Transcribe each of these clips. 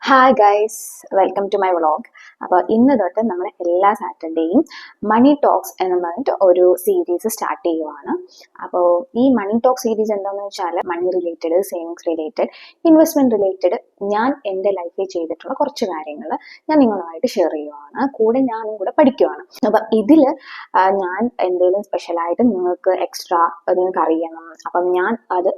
Hi guys, welcome to my vlog. അപ്പോൾ ഇന്ന് തൊട്ട് നമ്മൾ എല്ലാ സാറ്റർഡേയും മണി ടോക്സ് എന്ന് പറഞ്ഞിട്ട് ഒരു സീരീസ് സ്റ്റാർട്ട് ചെയ്യുവാണ്. അപ്പോൾ ഈ മണി ടോക്ക് സീരീസ് എന്താണെന്ന് വെച്ചാൽ money related, savings related, investment related ഞാൻ എൻ്റെ ലൈഫിൽ ചെയ്തിട്ടുള്ള കുറച്ച് കാര്യങ്ങൾ ഞാൻ നിങ്ങളുമായിട്ട് ഷെയർ ചെയ്യുവാണ്. കൂടെ ഞാനും കൂടെ പഠിക്കുവാണ്. അപ്പം ഇതിൽ ഞാൻ എന്തെങ്കിലും സ്പെഷ്യലായിട്ട് നിങ്ങൾക്ക് എക്സ്ട്രാ നിങ്ങൾക്ക് അറിയണം, അപ്പം ഞാൻ അത്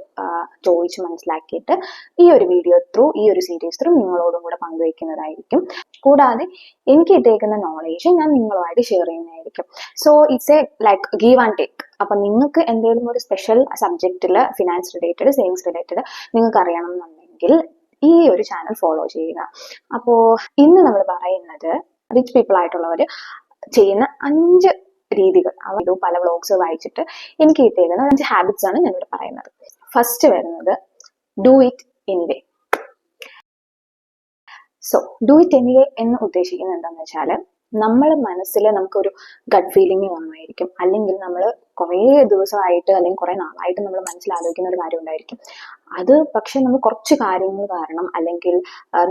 ചോദിച്ച് മനസ്സിലാക്കിയിട്ട് ഈ ഒരു വീഡിയോ ത്രൂ, ഈ ഒരു സീരീസ് ത്രൂ നിങ്ങളോടും കൂടെ പങ്കുവയ്ക്കുന്നതായിരിക്കും. കൂടാതെ എനിക്ക് കിട്ടിയേക്കുന്ന നോളേജ് ഞാൻ നിങ്ങളുമായിട്ട് ഷെയർ ചെയ്യുന്നതായിരിക്കും. So it's a like give and take. അപ്പൊ നിങ്ങൾക്ക് എന്തെങ്കിലും ഒരു സ്പെഷ്യൽ സബ്ജക്റ്റിൽ ഫിനാൻസ് റിലേറ്റഡ്, സേവിങ്സ് റിലേറ്റഡ് നിങ്ങൾക്ക് അറിയണം എന്നുണ്ടെങ്കിൽ ഈ ഒരു ചാനൽ ഫോളോ ചെയ്യുക. അപ്പോ ഇന്ന് നമ്മൾ പറയുന്നത് റിച്ച് പീപ്പിൾ ആയിട്ടുള്ളവർ ചെയ്യുന്ന 5 രീതികൾ. ഇത് പല വ്ളോഗ്സ് വായിച്ചിട്ട് എനിക്ക് കിട്ടിയേക്കുന്ന 5 ഹാബിറ്റ്സ് ആണ് ഞാനിവിടെ പറയുന്നത്. ഫസ്റ്റ് വരുന്നത് do it anyway. So do it anyway എന്ന് ഉദ്ദേശിക്കുന്നത് എന്താണെന്ന് വെച്ചാൽ, നമ്മളെ മനസ്സിൽ നമുക്കൊരു ഗട്ട് ഫീലിംഗ് വന്നായിരിക്കും, അല്ലെങ്കിൽ നമ്മൾ കുറേ ദിവസമായിട്ട് അല്ലെങ്കിൽ കുറേ നാളായിട്ട് നമ്മൾ മനസ്സിലാലോചിക്കുന്ന ഒരു കാര്യം ഉണ്ടായിരിക്കും. അത് പക്ഷെ നമ്മൾ കുറച്ച് കാര്യങ്ങൾ കാരണം, അല്ലെങ്കിൽ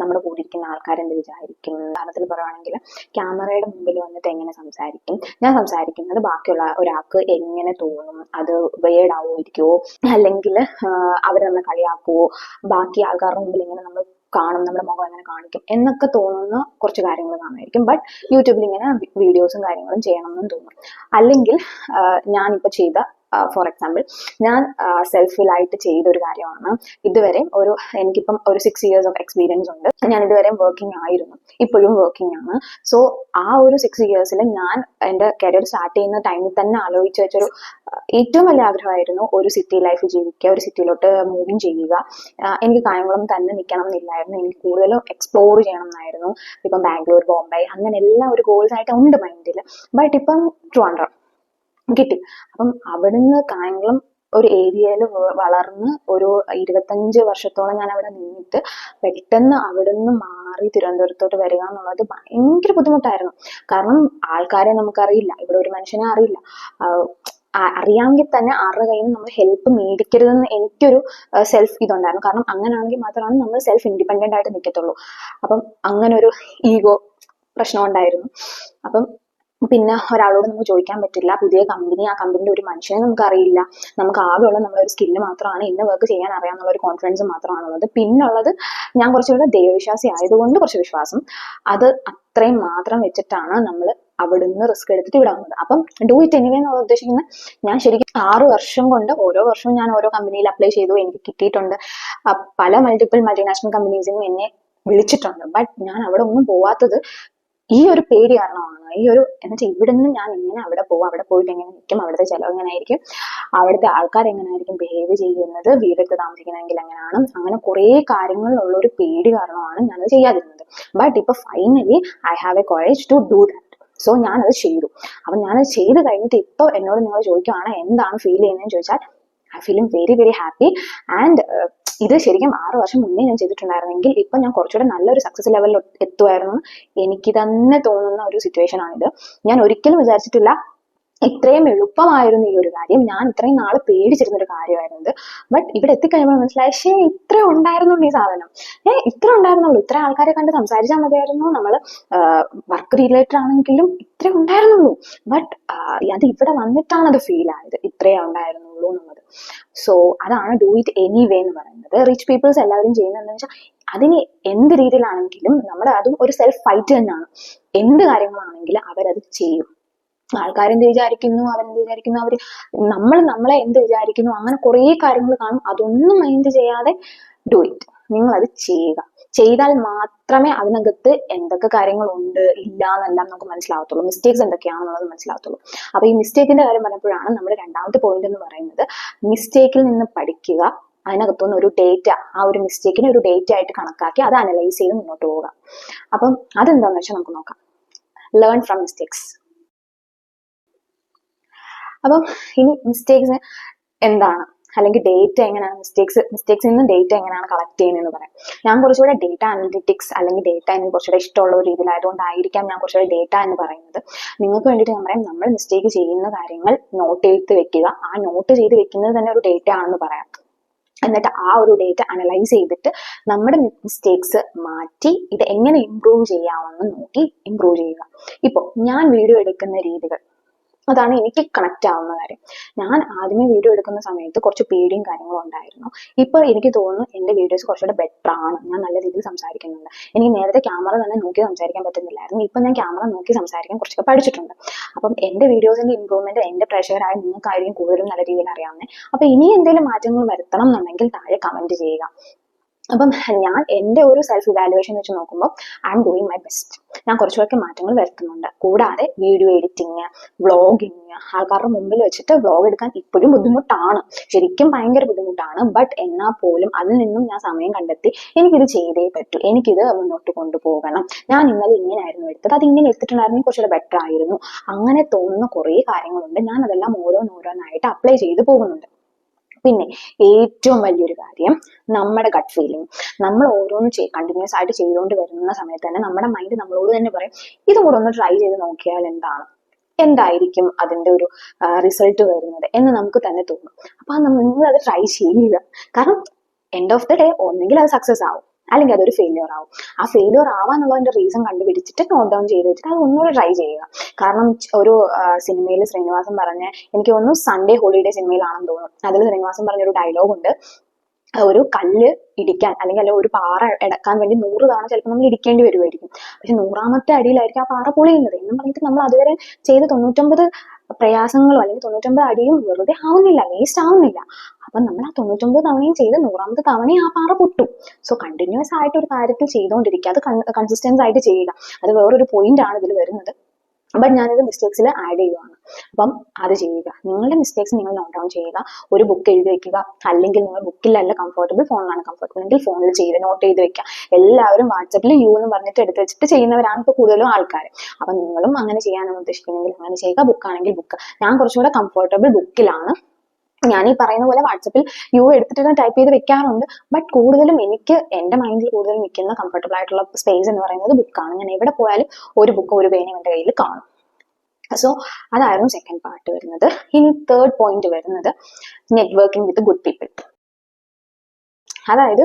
നമ്മുടെ കൂടെ ഇരിക്കുന്ന ആൾക്കാരെന്ത് വിചാരിക്കും, ഉദാഹരണത്തിൽ പറയുകയാണെങ്കിൽ ക്യാമറയുടെ മുമ്പിൽ വന്നിട്ട് എങ്ങനെ സംസാരിക്കും, ഞാൻ സംസാരിക്കുന്നത് ബാക്കിയുള്ള ഒരാൾക്ക് എങ്ങനെ തോന്നും, അത് വേർഡാവുമായിരിക്കുമോ, അല്ലെങ്കിൽ അവർ നമ്മളെ കളിയാക്കുമോ, ബാക്കി ആൾക്കാരുടെ മുമ്പിൽ ഇങ്ങനെ നമ്മൾ കാണും, നമ്മുടെ മുഖം എങ്ങനെ കാണിക്കും എന്നൊക്കെ തോന്നുന്ന കുറച്ച് കാര്യങ്ങൾ കാണുമായിരിക്കും. ബട്ട് യൂട്യൂബിൽ ഇങ്ങനെ വീഡിയോസും കാര്യങ്ങളും ചെയ്യണം എന്നും തോന്നും. അല്ലെങ്കിൽ ഞാനിപ്പോൾ ചെയ്ത ഫോർ എക്സാമ്പിൾ ഞാൻ സെൽഫിലായിട്ട് ചെയ്തൊരു കാര്യമാണ്. ഇതുവരെ എനിക്കിപ്പം ഒരു 6 years ഓഫ് എക്സ്പീരിയൻസ് ഉണ്ട്. ഞാൻ ഇതുവരെ വർക്കിംഗ് ആയിരുന്നു, ഇപ്പോഴും വർക്കിംഗ് ആണ്. സോ ആ ഒരു 6 years ഞാൻ എൻ്റെ കരിയർ സ്റ്റാർട്ട് ചെയ്യുന്ന ടൈമിൽ തന്നെ ആലോചിച്ച് വെച്ചൊരു ഏറ്റവും വലിയ ആഗ്രഹമായിരുന്നു ഒരു സിറ്റി ലൈഫ് ജീവിക്കുക, ഒരു സിറ്റിയിലോട്ട് മൂവിങ് ചെയ്യുക. എനിക്ക് കായംകുളം തന്നെ നിൽക്കണം എന്നില്ലായിരുന്നു, എനിക്ക് കൂടുതലും എക്സ്പ്ലോർ ചെയ്യണം എന്നായിരുന്നു. ഇപ്പം ബാംഗ്ലൂർ, ബോംബെ അങ്ങനെ എല്ലാം ഒരു ഗോൾസ് ആയിട്ട് ഉണ്ട് മൈൻഡിൽ. ബട്ട് ഇപ്പം ട്രിവാൻഡ്രം കിട്ടി. അപ്പം അവിടുന്ന് കായംകുളം ഒരു ഏരിയയിൽ വളർന്ന് ഒരു 25 വർഷത്തോളം ഞാൻ അവിടെ നിന്നിട്ട് പെട്ടെന്ന് അവിടുന്ന് മാറി തിരുവനന്തപുരത്തോട്ട് വരിക എന്നുള്ളത് ഭയങ്കര ബുദ്ധിമുട്ടായിരുന്നു. കാരണം ആൾക്കാരെ നമുക്കറിയില്ല, ഇവിടെ ഒരു മനുഷ്യനെ അറിയില്ല. അറിയാമെങ്കിൽ തന്നെ ആരുടെ കയ്യിൽ നിന്ന് നമ്മൾ ഹെൽപ്പ് മേടിക്കരുതെന്ന് എനിക്കൊരു സെൽഫ് ഇതുണ്ടായിരുന്നു. കാരണം അങ്ങനെയാണെങ്കിൽ മാത്രമാണ് നമ്മൾ സെൽഫ് ഇൻഡിപെൻഡന്റ് ആയിട്ട് നിൽക്കത്തുള്ളൂ. അപ്പം അങ്ങനെ ഒരു ഈഗോ പ്രശ്നം ഉണ്ടായിരുന്നു. അപ്പം പിന്നെ ഒരാളോട് നമുക്ക് ചോദിക്കാൻ പറ്റില്ല, പുതിയ കമ്പനി, ആ കമ്പനിയുടെ ഒരു മനുഷ്യനെ നമുക്ക് അറിയില്ല, നമുക്ക് ആകെയുള്ള നമ്മളൊരു സ്കില്ല് മാത്രമാണ്, ഇന്ന വർക്ക് ചെയ്യാൻ അറിയാമെന്നുള്ള ഒരു കോൺഫിഡൻസ് മാത്രമാണുള്ളത്. പിന്നുള്ളത് ഞാൻ കുറച്ചുകൂടെ ദൈവവിശ്വാസി ആയതുകൊണ്ട് കുറച്ച് വിശ്വാസം, അത് അത്രയും മാത്രം വെച്ചിട്ടാണ് നമ്മൾ അവിടുന്ന് റിസ്ക് എടുത്തിട്ട് ഇവിടെ വന്നത്. അപ്പം ഡു ഇറ്റ് എനിവേ എന്നുള്ള ഉദ്ദേശിക്കുന്നത്, ഞാൻ ശരിക്കും 6 വർഷം കൊണ്ട് ഓരോ വർഷവും ഞാൻ ഓരോ കമ്പനിയിൽ അപ്ലൈ ചെയ്തു, എനിക്ക് കിട്ടിയിട്ടുണ്ട്. പല മൾട്ടിനാഷണൽ കമ്പനീസിനും എന്നെ വിളിച്ചിട്ടുണ്ട്. ബട്ട് ഞാൻ അവിടെ ഒന്നും പോവാത്തത് ഈ ഒരു പേടി കാരണമാണ്. എന്നുവെച്ചാൽ ഇവിടെ നിന്ന് ഞാൻ എങ്ങനെ അവിടെ പോകും, അവിടെ പോയിട്ട് എങ്ങനെ നിൽക്കും, അവിടുത്തെ ചിലവ് എങ്ങനെ ആയിരിക്കും, അവിടുത്തെ ആൾക്കാർ എങ്ങനെയായിരിക്കും ബിഹേവ് ചെയ്യുന്നത്, വീടെടുത്ത് താമസിക്കണമെങ്കിൽ എങ്ങനെയാണ്, അങ്ങനെ കുറേ കാര്യങ്ങളിലുള്ള ഒരു പേടി കാരണമാണ് ഞാനത് ചെയ്യാതിരുന്നത്. ബട്ട് ഇപ്പൊ finally I have a courage to do that. So ഞാനത് ചെയ്തു. അപ്പൊ ഞാനത് ചെയ്ത് കഴിഞ്ഞിട്ട് ഇപ്പൊ എന്നോട് നിങ്ങൾ ചോദിക്കുകയാണ് എന്താണ് ഫീൽ ചെയ്യുന്നതെന്ന് ചോദിച്ചാൽ, I feeling very very happy. And ഇത് ശരിക്കും 6 വർഷം മുന്നേ ഞാൻ ചെയ്തിട്ടുണ്ടായിരുന്നെങ്കിൽ ഇപ്പൊ ഞാൻ കുറച്ചുകൂടെ നല്ലൊരു സക്സസ് ലെവലിൽ എത്തുമായിരുന്നു എനിക്ക് തന്നെ തോന്നുന്ന ഒരു സിറ്റുവേഷൻ ആണിത്. ഞാൻ ഒരിക്കലും വിചാരിച്ചിട്ടില്ല ഇത്രയും എളുപ്പമായിരുന്നു ഈ ഒരു കാര്യം. ഞാൻ ഇത്രയും നാള് പേടിച്ചിരുന്നൊരു കാര്യമായിരുന്നത്. ബട്ട് ഇവിടെ എത്തിക്കഴിയുമ്പോൾ മനസ്സിലായി, ഇത്ര ഉണ്ടായിരുന്നുള്ളൂ ഈ സാധനം, ഇത്ര ഉണ്ടായിരുന്നുള്ളൂ, ഇത്ര ആൾക്കാരെ കണ്ട് സംസാരിച്ചാൽ മതിയായിരുന്നു, നമ്മള് വർക്ക് റിലേറ്റഡ് ആണെങ്കിലും ഇത്ര ഉണ്ടായിരുന്നുള്ളൂ. ബട്ട് അത് ഇവിടെ വന്നിട്ടാണ് അത് ഫീൽ ആയത്, ഇത്രേ ഉണ്ടായിരുന്നുള്ളൂ എന്നുള്ളത്. സോ അതാണ് ഡു ഇറ്റ് എനിവേ എന്ന് പറയുന്നത്. റിച്ച് പീപ്പിൾസ് എല്ലാവരും ചെയ്യുന്നതെന്ന് വെച്ചാൽ, അതിന് എന്ത് രീതിയിലാണെങ്കിലും നമ്മുടെ അതും ഒരു സെൽഫ് ഫൈറ്റ് തന്നെയാണ്. എന്ത് കാര്യങ്ങളാണെങ്കിലും അവരത് ചെയ്യും. ആൾക്കാരെന്ത് വിചാരിക്കുന്നു, അവരെന്ത് വിചാരിക്കുന്നു, നമ്മളെ എന്ത് വിചാരിക്കുന്നു, അങ്ങനെ കുറേ കാര്യങ്ങൾ കാണും. അതൊന്നും മൈൻഡ് ചെയ്യാതെ ഡു ഇറ്റ്. നിങ്ങൾ അത് ചെയ്യുക. ചെയ്താൽ മാത്രമേ അതിനകത്ത് എന്തൊക്കെ കാര്യങ്ങളുണ്ട് ഇല്ല എന്നെല്ലാം നമുക്ക് മനസ്സിലാവത്തുള്ളൂ, മിസ്റ്റേക്സ് എന്തൊക്കെയാണെന്നുള്ളത് മനസ്സിലാവത്തുള്ളൂ. അപ്പൊ ഈ മിസ്റ്റേക്കിന്റെ കാര്യം പറഞ്ഞപ്പോഴാണ് നമ്മുടെ രണ്ടാമത്തെ പോയിന്റ് എന്ന് പറയുന്നത്, മിസ്റ്റേക്കിൽ നിന്ന് പഠിക്കുക, അതിനകത്തുനിന്ന് ഒരു ഡേറ്റ, ആ ഒരു മിസ്റ്റേക്കിനെ ഒരു ഡേറ്റ ആയിട്ട് കണക്കാക്കി അത് അനലൈസ് ചെയ്ത് മുന്നോട്ട് പോവുക. അപ്പം അതെന്താന്ന് വെച്ചാൽ നമുക്ക് നോക്കാം. Learn from mistakes. അപ്പം ഇനി മിസ്റ്റേക്സ് എന്താണ്, അല്ലെങ്കിൽ ഡേറ്റ എങ്ങനെയാണ് മിസ്റ്റേക്സിൽ നിന്ന് ഡേറ്റ എങ്ങനെയാണ് കളക്ട് ചെയ്യുന്നതെന്ന് പറയാം. ഞാൻ കുറച്ചുകൂടെ ഡേറ്റ അനലിറ്റിക്സ് അല്ലെങ്കിൽ ഡേറ്റ എനിക്ക് കുറച്ചുകൂടെ ഇഷ്ടമുള്ള ഒരു രീതിയിലായതുകൊണ്ടായിരിക്കാം ഞാൻ കുറച്ചുകൂടെ ഡേറ്റ എന്ന് പറയുന്നത്. നിങ്ങൾക്ക് വേണ്ടിയിട്ട് ഞാൻ പറയാം, നമ്മൾ മിസ്റ്റേക്ക് ചെയ്യുന്ന കാര്യങ്ങൾ നോട്ട് ചെയ്ത് വെക്കുക. ആ നോട്ട് ചെയ്ത് വെക്കുന്നത് തന്നെ ഒരു ഡേറ്റ ആണെന്ന് പറയാം. എന്നിട്ട് ആ ഒരു ഡേറ്റ അനലൈസ് ചെയ്തിട്ട് നമ്മുടെ മിസ്റ്റേക്സ് മാറ്റി ഇത് എങ്ങനെ ഇമ്പ്രൂവ് ചെയ്യാമെന്ന് നോക്കി ഇമ്പ്രൂവ് ചെയ്യുക. ഇപ്പോൾ ഞാൻ വീഡിയോ എടുക്കുന്ന രീതികൾ, അതാണ് എനിക്ക് കണക്ട് ആവുന്ന കാര്യം. ഞാൻ ആദ്യമേ വീഡിയോ എടുക്കുന്ന സമയത്ത് കുറച്ച് പേടിയും കാര്യങ്ങളും ഉണ്ടായിരുന്നു. ഇപ്പൊ എനിക്ക് തോന്നുന്നു എന്റെ വീഡിയോസ് കുറച്ചുകൂടെ ബെറ്റർ ആണ്. ഞാൻ നല്ല രീതിയിൽ സംസാരിക്കുന്നുണ്ട്. എനിക്ക് നേരത്തെ ക്യാമറ തന്നെ നോക്കി സംസാരിക്കാൻ പറ്റുന്നില്ലായിരുന്നു. ഇപ്പൊ ഞാൻ ക്യാമറ നോക്കി സംസാരിക്കാൻ കുറച്ചൊക്കെ പഠിച്ചിട്ടുണ്ട്. അപ്പം എന്റെ വീഡിയോസിന്റെ ഇമ്പ്രൂവ്മെന്റ് എന്റെ പ്രേക്ഷകരായ നിങ്ങൾക്കായിരിക്കും കൂടുതലും നല്ല രീതിയിൽ അറിയാവുന്നത്. അപ്പൊ ഇനി എന്തെങ്കിലും മാറ്റങ്ങൾ വരുത്തണം എന്നുണ്ടെങ്കിൽ താഴെ കമന്റ് ചെയ്യുക. അപ്പം ഞാൻ എൻ്റെ ഒരു സെൽഫ് ഇവാലുവേഷൻ വെച്ച് നോക്കുമ്പോൾ I am doing my best. ഞാൻ കുറച്ചുകൂടെ മാറ്റങ്ങൾ വരുത്തുന്നുണ്ട്. കൂടാതെ വീഡിയോ എഡിറ്റിങ്, വ്ളോഗിങ്, ആൾക്കാരുടെ മുമ്പിൽ വെച്ചിട്ട് വ്ളോഗ് എടുക്കാൻ ഇപ്പോഴും ബുദ്ധിമുട്ടാണ്, ശരിക്കും ഭയങ്കര ബുദ്ധിമുട്ടാണ്. ബട്ട് എന്നാൽ പോലും അതിൽ നിന്നും ഞാൻ സമയം കണ്ടെത്തി എനിക്കിത് ചെയ്തേ പറ്റൂ, എനിക്കിത് മുന്നോട്ട് കൊണ്ടുപോകണം. ഞാൻ ഇന്നലെ ഇങ്ങനെയായിരുന്നു എടുത്തത്, അത് ഇങ്ങനെ എടുത്തിട്ടുണ്ടായിരുന്നെങ്കിൽ കുറച്ചുകൂടെ ബെറ്റർ ആയിരുന്നു. അങ്ങനെ തോന്നുന്ന കുറേ കാര്യങ്ങളുണ്ട്. ഞാൻ അതെല്ലാം ഓരോന്നോരോന്നായിട്ട് അപ്ലൈ ചെയ്ത് പോകുന്നുണ്ട്. പിന്നെ ഏറ്റവും വലിയൊരു കാര്യം നമ്മുടെ ഗട്ട് ഫീലിംഗ്. നമ്മൾ ഓരോന്ന് കണ്ടിന്യൂസ് ആയിട്ട് ചെയ്തുകൊണ്ട് വരുന്ന സമയത്ത് തന്നെ നമ്മുടെ മൈൻഡ് നമ്മളോട് തന്നെ പറയും ഇതും കൂടെ ഒന്ന് ട്രൈ ചെയ്ത് നോക്കിയാൽ എന്തായിരിക്കും അതിന്റെ ഒരു റിസൾട്ട് വരുന്നത് എന്ന് നമുക്ക് തന്നെ തോന്നും. അപ്പൊ നിങ്ങൾ അത് ട്രൈ ചെയ്യുക. കാരണം എൻഡ് ഓഫ് ദ ഡേ ഒന്നെങ്കിൽ അത് സക്സസ് ആവും, അല്ലെങ്കിൽ അതൊരു ഫെയിലിയർ ആവും. ആ ഫെയിലിയർ ആവാന്നുള്ളതിന്റെ റീസൺ കണ്ടുപിടിച്ചിട്ട് നോട്ട് ഡൗൺ ചെയ്ത് വെച്ചിട്ട് അത് ഒന്നുകൂടെ ട്രൈ ചെയ്യുക. കാരണം ഒരു സിനിമയിൽ ശ്രീനിവാസൻ പറഞ്ഞ, എനിക്ക് തോന്നുന്നു സൺഡേ ഹോളിഡേ സിനിമയിലാണെന്ന് തോന്നുന്നു, അതിൽ ശ്രീനിവാസൻ പറഞ്ഞൊരു ഡയലോഗ് ഉണ്ട്, ഒരു കല്ല് ഇടിക്കാൻ അല്ലെങ്കിൽ ഒരു പാറ എടുക്കാൻ വേണ്ടി 100 തവണ ചിലപ്പോൾ നമ്മൾ ഇടിക്കേണ്ടി വരുമായിരിക്കും. പക്ഷെ 100ാമത്തെ അടിയിലായിരിക്കും ആ പാറ പൊളിയുന്നത് എന്ന് പറഞ്ഞിട്ട് നമ്മൾ അതുവരെ ചെയ്ത് 99 പ്രയാസങ്ങളോ അല്ലെങ്കിൽ 99 അടിയും വെറുതെ ആവുന്നില്ല, വേസ്റ്റ് ആവുന്നില്ല. അപ്പൊ നമ്മൾ ആ 99 തവണയും ചെയ്ത് 100ാമത്തെ തവണയും ആ പാറ പൊട്ടും. സോ കണ്ടിന്യൂസ് ആയിട്ട് ഒരു കാര്യത്തിൽ ചെയ്തുകൊണ്ടിരിക്കുക, അത് കൺസിസ്റ്റൻസ് ആയിട്ട് ചെയ്യുക. അത് വേറൊരു പോയിന്റ് ആണ് ഇതിൽ വരുന്നത്. ബട്ട് ഞാനിത് മിസ്റ്റേക്സിൽ ആഡ് ചെയ്യുവാണ്. അപ്പം അത് ചെയ്യുക. നിങ്ങളുടെ മിസ്റ്റേക്സ് നിങ്ങൾ നോട്ട് ഡൗൺ ചെയ്യുക. ഒരു ബുക്ക് എഴുതി വെക്കുക, അല്ലെങ്കിൽ നിങ്ങൾ ബുക്കിലല്ല കംഫർട്ടബിൾ, ഫോണിലാണ് കംഫർട്ടബിൾ എങ്കിൽ ഫോണിൽ ചെയ്ത് നോട്ട് ചെയ്ത് വെക്കുക. എല്ലാവരും വാട്സപ്പിൽ യു എന്ന് പറഞ്ഞിട്ട് എടുത്ത് വെച്ചിട്ട് ചെയ്യുന്നവരാണ് ഇപ്പോൾ കൂടുതലും ആൾക്കാർ. അപ്പം നിങ്ങളും അങ്ങനെ ചെയ്യാനാണ് ഉദ്ദേശിക്കുന്നെങ്കിൽ അങ്ങനെ ചെയ്യുക. ബുക്കാണെങ്കിൽ ബുക്ക്. ഞാൻ കുറച്ചുകൂടെ കംഫർട്ടബിൾ ബുക്കിലാണ്. ഞാൻ ഈ പറയുന്ന പോലെ വാട്സപ്പിൽ യു എടുത്തിട്ട് ടൈപ്പ് ചെയ്ത് വെക്കാറുണ്ട്. ബട്ട് കൂടുതലും എനിക്ക് എന്റെ മൈൻഡിൽ കൂടുതൽ നിൽക്കുന്ന കംഫർട്ടബിൾ ആയിട്ടുള്ള സ്പേസ് എന്ന് പറയുന്നത് ബുക്കാണ്. ഞാൻ എവിടെ പോയാലും ഒരു ബുക്ക് ഒരു പേനയും എന്റെ കയ്യിൽ കാണും. സോ അതായിരുന്നു സെക്കൻഡ് പാർട്ട് വരുന്നത്. ഇനി തേർഡ് പോയിന്റ് വരുന്നത് നെറ്റ്വർക്കിംഗ് വിത്ത് ഗുഡ് പീപ്പിൾ. അതായത്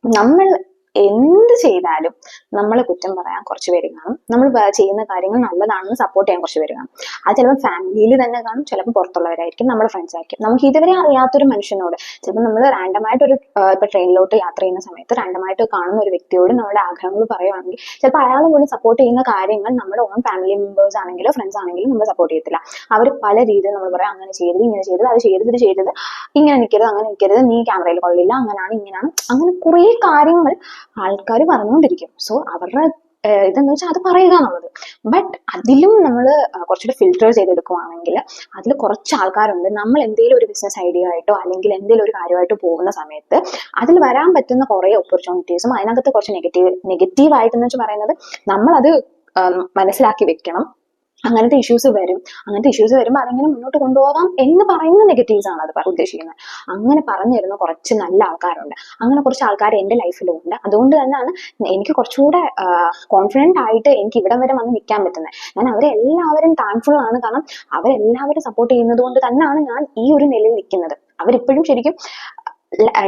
നമ്മൾ എന്ത് ചെയ്താലും നമ്മളെ കുറ്റം പറയാൻ കുറച്ച് പേര് കാണും, നമ്മൾ ചെയ്യുന്ന കാര്യങ്ങൾ നല്ലതാണെന്ന് സപ്പോർട്ട് ചെയ്യാൻ കുറച്ച് പേര് കാണും. അത് ചിലപ്പോൾ ഫാമിലിയിൽ തന്നെ കാണും, ചിലപ്പോൾ പുറത്തുള്ളവരായിരിക്കും, നമ്മുടെ ഫ്രണ്ട്സ് ആയിരിക്കും. നമുക്ക് ഇതുവരെ അറിയാത്തൊരു മനുഷ്യനോട് ചിലപ്പോൾ നമ്മൾ റാൻഡമായിട്ടൊരു ഇപ്പൊ ട്രെയിനിലോട്ട് യാത്ര ചെയ്യുന്ന സമയത്ത് റാൻഡമായിട്ട് കാണുന്ന ഒരു വ്യക്തിയോട് നമ്മുടെ ആഗ്രഹങ്ങൾ പറയുവാണെങ്കിൽ ചിലപ്പോൾ അയാൾ പോലും സപ്പോർട്ട് ചെയ്യുന്ന കാര്യങ്ങൾ നമ്മുടെ ഓൺ ഫാമിലി മെമ്പേഴ്സ് ആണെങ്കിലോ ഫ്രണ്ട്സ് ആണെങ്കിലും നമ്മൾ സപ്പോർട്ട് ചെയ്യത്തില്ല. അവർ പല രീതിയിൽ നമ്മൾ പറയാം അങ്ങനെ ചെയ്തത്, ഇങ്ങനെ ചെയ്തത്, അത് ചെയ്തത്, ഇത് ചെയ്തത്, ഇങ്ങനെ നിൽക്കരുത്, അങ്ങനെ നിൽക്കരുത്, നീ ക്യാമറയിൽ കൊള്ളില്ല, അങ്ങനെയാണ് ഇങ്ങനെയാണ്, അങ്ങനെ കുറേ കാര്യങ്ങൾ ആൾക്കാർ പറഞ്ഞുകൊണ്ടിരിക്കും. സോ അവരുടെ ഇതെന്ന് വെച്ചാൽ അത് പറയുക എന്നുള്ളത്. ബട്ട് അതിലും നമ്മൾ കുറച്ചുകൂടെ ഫിൽറ്റർ ചെയ്തെടുക്കുവാണെങ്കിൽ അതിൽ കുറച്ച് ആൾക്കാരുണ്ട്, നമ്മൾ എന്തെങ്കിലും ഒരു ബിസിനസ് ഐഡിയ ആയിട്ടോ അല്ലെങ്കിൽ എന്തെങ്കിലും ഒരു കാര്യമായിട്ടോ പോകുന്ന സമയത്ത് അതിൽ വരാൻ പറ്റുന്ന കുറേ ഓപ്പർച്യൂണിറ്റീസും അതിനകത്ത് കുറച്ച് നെഗറ്റീവ് ആയിട്ടെന്ന് വെച്ച് പറയുന്നത് നമ്മളത് മനസ്സിലാക്കി വെക്കണം. അങ്ങനത്തെ ഇഷ്യൂസ് വരുമ്പോൾ അതെങ്ങനെ മുന്നോട്ട് കൊണ്ടുപോകാം എന്ന് പറയുന്ന നെഗറ്റീവ്സ് ആണ് അത് ഉദ്ദേശിക്കുന്നത്. അങ്ങനെ പറഞ്ഞു തരുന്ന കുറച്ച് നല്ല ആൾക്കാരുണ്ട്. അങ്ങനെ കുറച്ച് ആൾക്കാർ എൻ്റെ ലൈഫിലും ഉണ്ട്. അതുകൊണ്ട് തന്നെയാണ് എനിക്ക് കുറച്ചുകൂടെ കോൺഫിഡൻ്റ് ആയിട്ട് എനിക്ക് ഇവിടം വരെ വന്ന് നിൽക്കാൻ പറ്റുന്നത്. ഞാൻ അവരെ എല്ലാവരും താങ്ക്ഫുൾ ആണ്. കാരണം അവരെല്ലാവരും സപ്പോർട്ട് ചെയ്യുന്നത് കൊണ്ട് തന്നെയാണ് ഞാൻ ഈ ഒരു നിലയിൽ നിൽക്കുന്നത്. അവരിപ്പോഴും ശരിക്കും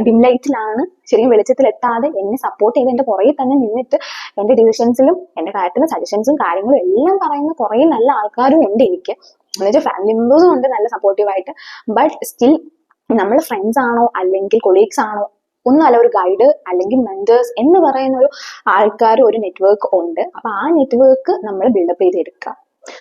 ഡിം ലൈറ്റിലാണ്, ശരിക്കും വെളിച്ചത്തിൽ എത്താതെ എന്നെ സപ്പോർട്ട് ചെയ്ത് എന്റെ പുറകെ തന്നെ നിന്നിട്ട് എന്റെ ഡിസിഷൻസിലും എന്റെ കാര്യത്തിലും സജഷൻസും കാര്യങ്ങളും എല്ലാം പറയുന്ന കുറെ നല്ല ആൾക്കാരും ഉണ്ട് എനിക്ക്. എന്നുവെച്ചാൽ ഫാമിലി മെമ്പേഴ്സും ഉണ്ട് നല്ല സപ്പോർട്ടീവായിട്ട്. ബട്ട് സ്റ്റിൽ നമ്മൾ ഫ്രണ്ട്സ് ആണോ അല്ലെങ്കിൽ കൊളീഗ്സ് ആണോ ഒന്നല്ല, ഒരു ഗൈഡ് അല്ലെങ്കിൽ മെന്റേഴ്സ് എന്ന് പറയുന്ന ഒരു ആൾക്കാർ, ഒരു നെറ്റ്വർക്ക് ഉണ്ട്. അപ്പൊ ആ നെറ്റ്വർക്ക് നമ്മൾ ബിൽഡപ്പ് ചെയ്തെടുക്കുക.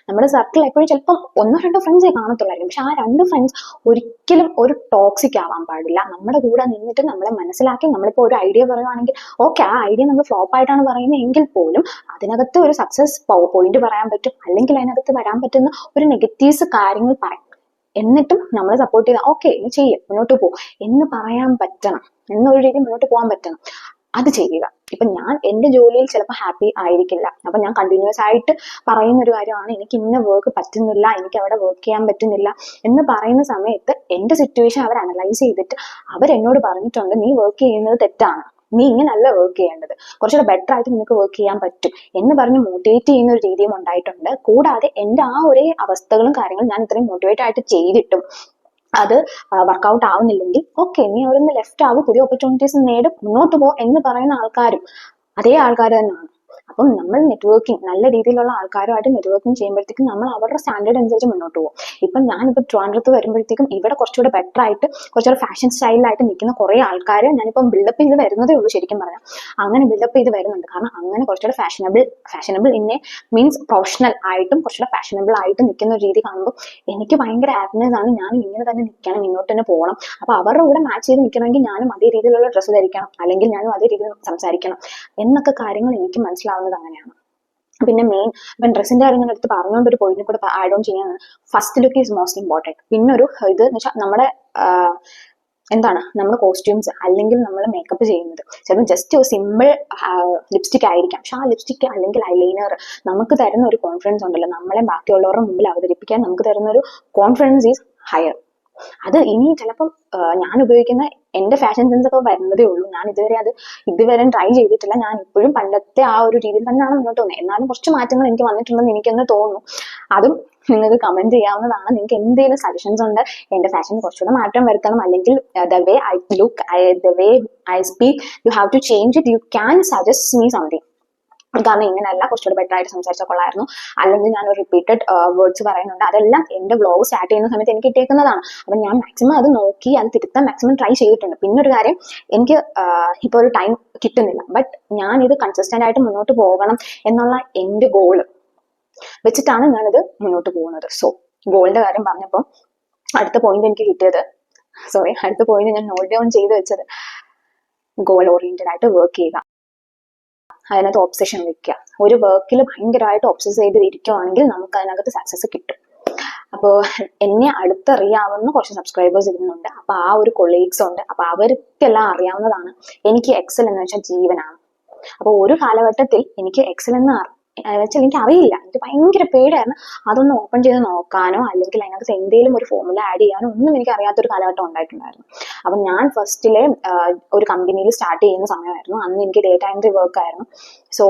നമ്മുടെ സർക്കിൾ എപ്പോഴും ചിലപ്പോൾ 1-2 ഫ്രണ്ട്സേ കാണത്തുള്ളായിരിക്കും. പക്ഷെ ആ 2 ഫ്രണ്ട്സ് ഒരിക്കലും ഒരു ടോക്സിക് ആവാൻ പാടില്ല. നമ്മുടെ കൂടെ നിന്നിട്ട് നമ്മളെ മനസ്സിലാക്കി, നമ്മളിപ്പോൾ ഒരു ഐഡിയ പറയുവാണെങ്കിൽ ഓക്കെ, ആ ഐഡിയ നമ്മൾ ഫ്ലോപ്പ് ആയിട്ടാണ് പറയുന്നത് എങ്കിൽ പോലും അതിനകത്ത് ഒരു സക്സസ് പോയിന്റ് പറയാൻ പറ്റും, അല്ലെങ്കിൽ അതിനകത്ത് വരാൻ പറ്റുന്ന ഒരു നെഗറ്റീവ്സ് കാര്യങ്ങൾ പറയും. എന്നിട്ടും നമ്മളെ സപ്പോർട്ട് ചെയ്താൽ ഓക്കെ ഇനി ചെയ്യും, മുന്നോട്ട് പോകും എന്ന് പറയാൻ പറ്റണം, എന്നൊരു രീതി മുന്നോട്ട് പോകാൻ പറ്റണം. അത് ചെയ്യുക. ഇപ്പൊ ഞാൻ എന്റെ ജോലിയിൽ ചിലപ്പോൾ ഹാപ്പി ആയിരിക്കില്ല. അപ്പൊ ഞാൻ കണ്ടിന്യൂസ് ആയിട്ട് പറയുന്ന ഒരു കാര്യമാണ്, എനിക്ക് ഇന്ന വർക്ക് പറ്റുന്നില്ല, എനിക്ക് അവിടെ വർക്ക് ചെയ്യാൻ പറ്റുന്നില്ല എന്ന് പറയുന്ന സമയത്ത് എന്റെ സിറ്റുവേഷൻ അവർ അനലൈസ് ചെയ്തിട്ട് അവരെന്നോട് പറഞ്ഞിട്ടുണ്ട്, നീ വർക്ക് ചെയ്യുന്നത് തെറ്റാണ്, നീ ഇങ്ങനല്ല വർക്ക് ചെയ്യേണ്ടത്, കുറച്ചുകൂടെ ബെറ്റർ ആയിട്ട് നിനക്ക് വർക്ക് ചെയ്യാൻ പറ്റും എന്ന് പറഞ്ഞ് മോട്ടിവേറ്റ് ചെയ്യുന്ന ഒരു രീതിയും ഉണ്ടായിട്ടുണ്ട്. കൂടാതെ എന്റെ ആ ഒരേ അവസ്ഥകളും കാര്യങ്ങളും ഞാൻ ഇത്രയും മോട്ടിവേറ്റ് ആയിട്ട് ചെയ്തിട്ടും അത് വർക്കൗട്ട് ആവുന്നില്ലെങ്കിൽ ഓക്കെ, നീ അവിടെ നിന്ന് ലെഫ്റ്റ് ആവും, പുതിയ ഓപ്പർച്യൂണിറ്റീസ് നേടും, മുന്നോട്ട് പോ എന്ന് പറയുന്ന ആൾക്കാരും അതേ ആൾക്കാർ തന്നെയാണ്. അപ്പം നമ്മൾ നെറ്റ്വർക്കിംഗ് നല്ല രീതിയിലുള്ള ആൾക്കാരുമായിട്ട് നെറ്റ്വർക്കിംഗ് ചെയ്യുമ്പോഴത്തേക്കും നമ്മൾ അവരുടെ സ്റ്റാൻഡേർഡ് അനുസരിച്ച് മുന്നോട്ട് പോകും. ഇപ്പം ഞാനിപ്പോൾ ട്രിവാൻഡ്രത്ത് വരുമ്പോഴത്തേക്കും ഇവിടെ കുറച്ചുകൂടെ ബെറ്റർ ആയിട്ട് കുറച്ചുകൂടെ ഫാഷൻ സ്റ്റൈലിലായിട്ട് നിൽക്കുന്ന കുറേ ആൾക്കാർ ഞാനിപ്പം ബിൽഡപ്പ് ചെയ്ത് വരുന്നതേ ഉള്ളൂ ശരിക്കും പറഞ്ഞാൽ. അങ്ങനെ ബിൽഡപ്പ് ചെയ്ത് വരുന്നുണ്ട്. കാരണം അങ്ങനെ കുറച്ചുകൂടെ ഫാഷനബിൾ ഇന്നെ മീൻസ് പ്രൊഫഷണൽ ആയിട്ടും കുറച്ചുകൂടെ ഫാഷനബിൾ ആയിട്ട് നിൽക്കുന്ന ഒരു രീതി കാണുമ്പോൾ എനിക്ക് ഭയങ്കര ഹാപ്പിനെസ് ആണ്. ഞാനും ഇങ്ങനെ തന്നെ നിൽക്കണം, മുന്നോട്ട് തന്നെ പോകണം. അപ്പൊ അവരുടെ കൂടെ മാച്ച് ചെയ്ത് നിൽക്കണമെങ്കിൽ ഞാനും അതേ രീതിയിലുള്ള ഡ്രസ്സ് ധരിക്കണം, അല്ലെങ്കിൽ ഞാനും അതേ രീതിയിൽ സംസാരിക്കണം എന്നൊക്കെ കാര്യങ്ങൾ എനിക്ക് മനസ്സിലാവുന്നത് അങ്ങനെയാണ്. പിന്നെ മെയിൻ ഇപ്പം ഡ്രസ്സിന്റെ കാര്യം ഞാൻ എടുത്ത് പറഞ്ഞുകൊണ്ട് ഒരു പോയിന്റ് കൂടെ ആഡ് ഓൺ ചെയ്യാൻ, first look is most important. പിന്നെ ഒരു ഇത് എന്ന് വെച്ചാൽ നമ്മുടെ എന്താണ് നമ്മുടെ കോസ്റ്റ്യൂംസ് അല്ലെങ്കിൽ നമ്മൾ മേക്കപ്പ് ചെയ്യുന്നത് ചിലപ്പോൾ ജസ്റ്റ് ഒരു സിമ്പിൾ ലിപ്സ്റ്റിക് ആയിരിക്കാം, പക്ഷെ ആ ലിപ്സ്റ്റിക് അല്ലെങ്കിൽ ഐലൈനർ നമുക്ക് തരുന്ന ഒരു കോൺഫിഡൻസ് ഉണ്ടല്ലോ, നമ്മളെ ബാക്കിയുള്ളവരുടെ മുമ്പിൽ അവതരിപ്പിക്കാൻ നമുക്ക് തരുന്ന ഒരു കോൺഫിഡൻസ് ഈസ് ഹയർ. അത് ഇനി ചിലപ്പം ഞാൻ ഉപയോഗിക്കുന്ന എന്റെ ഫാഷൻ സെൻസ് ഒക്കെ വരുന്നതേ ഉള്ളൂ. ഞാൻ ഇതുവരെ ട്രൈ ചെയ്തിട്ടില്ല. ഞാൻ ഇപ്പോഴും പണ്ടത്തെ ആ ഒരു രീതിയിൽ തന്നെയാണ് മുന്നോട്ട് പോകുന്നത്. എന്നാലും കുറച്ച് മാറ്റങ്ങൾ എനിക്ക് വന്നിട്ടുണ്ടെന്ന് എനിക്കൊന്ന് തോന്നുന്നു. അതും നിങ്ങൾക്ക് കമന്റ് ചെയ്യാവുന്നതാണ്. നിങ്ങൾക്ക് എന്തെങ്കിലും സജഷൻസ് ഉണ്ട്, എന്റെ ഫാഷൻ കുറച്ചുകൂടെ മാറ്റം വരുത്തണം, അല്ലെങ്കിൽ the way I look, the way I speak, you have to change it, you can suggest me something. കാരണം ഇങ്ങനെയല്ല, കുറച്ചുകൂടെ ബെറ്റർ ആയിട്ട് സംസാരിച്ചാൽ കൊള്ളായിരുന്നു, അല്ലെങ്കിൽ ഞാൻ ഒരു റിപ്പീറ്റഡ് വേർഡ്സ് പറയുന്നുണ്ട്, അതെല്ലാം എന്റെ വ്ലോഗ് സ്റ്റാർട്ട് ചെയ്യുന്ന സമയത്ത് എനിക്ക് കിട്ടിയേക്കുന്നതാണ്. അപ്പൊ ഞാൻ മാക്സിമം അത് നോക്കി അത് തിരുത്താൻ മാക്സിമം ട്രൈ ചെയ്തിട്ടുണ്ട്. പിന്നെ ഒരു കാര്യം, എനിക്ക് ഇപ്പോൾ ഒരു ടൈം കിട്ടുന്നില്ല, ബട്ട് ഞാൻ ഇത് കൺസിസ്റ്റന്റ് ആയിട്ട് മുന്നോട്ട് പോകണം എന്നുള്ള എന്റെ ഗോള് വെച്ചിട്ടാണ് ഞാനിത് മുന്നോട്ട് പോകുന്നത്. സോ ഗോളിന്റെ കാര്യം പറഞ്ഞപ്പോൾ അടുത്ത പോയിന്റ് എനിക്ക് കിട്ടിയത്, അടുത്ത പോയിന്റ് ഞാൻ നോട്ട് ഡൗൺ ചെയ്ത് വെച്ചത്, ഗോൾ ഓറിയന്റഡ് ആയിട്ട് വർക്ക് ചെയ്യുക, അതിനകത്ത് ഒബ്സഷൻ വെക്കുക. ഒരു വർക്കിൽ ഭയങ്കരമായിട്ട് ഒബ്സസ് ചെയ്ത് ഇരിക്കുവാണെങ്കിൽ നമുക്ക് അതിനകത്ത് സക്സസ് കിട്ടും. അപ്പോൾ എന്നെ അടുത്തറിയാവുന്ന കുറച്ച് സബ്സ്ക്രൈബേഴ്സ് ഇരുന്നുണ്ട്. അപ്പൊ ആ ഒരു കൊളീഗ്സ് ഉണ്ട്. അപ്പൊ അവർക്കെല്ലാം അറിയാവുന്നതാണ് എനിക്ക് എക്സൽ എന്ന് വെച്ചാൽ ജീവനാണ്. അപ്പൊ ഒരു കാലഘട്ടത്തിൽ എനിക്ക് എക്സൽ എന്ന് വെച്ചാൽ എനിക്ക് അറിയില്ല, എനിക്ക് ഭയങ്കര പേടിയായിരുന്നു. അതൊന്ന് ഓപ്പൺ ചെയ്ത് നോക്കാനോ അല്ലെങ്കിൽ അതിനകത്ത് എന്തെങ്കിലും ഒരു ഫോർമുല ആഡ് ചെയ്യാനോ ഒന്നും എനിക്ക് അറിയാത്തൊരു കാലഘട്ടം ഉണ്ടായിട്ടുണ്ടായിരുന്നു. അപ്പൊ ഞാൻ ഫസ്റ്റിലെ ഒരു കമ്പനിയിൽ സ്റ്റാർട്ട് ചെയ്യുന്ന സമയമായിരുന്നു. അന്ന് എനിക്ക് ഡേറ്റ എൻട്രി വർക്ക് ആയിരുന്നു. സോ